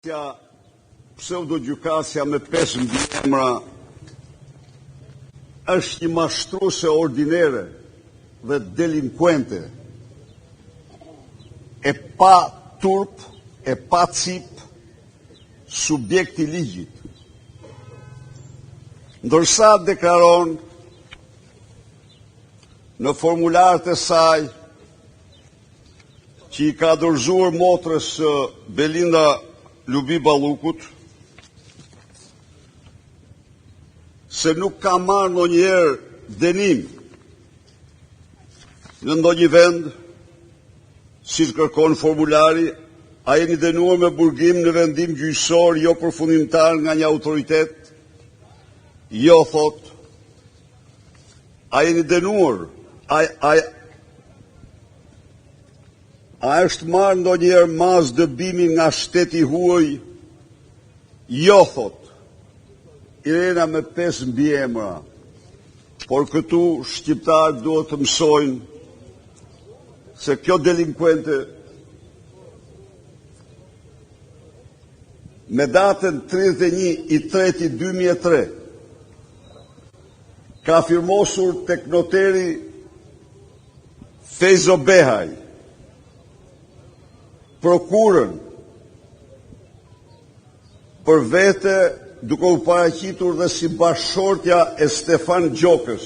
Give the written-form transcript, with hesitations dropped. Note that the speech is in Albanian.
Pseudo-gjykatësia me 5 mbiemra është një mashtruese ordinere dhe delinkuente, e pa turp, e pa cip, subjekt I ligjit. Ndërsa deklaron në formularët e saj që I ka dorëzuar motrës Belinda Lubi Ballukut, se nuk ka marrë ndonjëherë dënim në ndonjë vend, siç kërkon formulari, a jeni dënuar me burgim në vendim gjyqësor jo përfundimtar nga një autoritet? Jo, thot. A jeni dënuar? A është marrë ndonjëherë mas dëbimi nga shteti huaj? Jo, thot. Irena me 5 mbiemra. Por këtu shqiptarët duhet të mësojnë se kjo delinkuente me datën 31/3/2003 ka firmosur tek noteri Feyzo Behaj prokurën për vete duke u paraqitur dhe si bashkëshortja e Stefan Gjokës.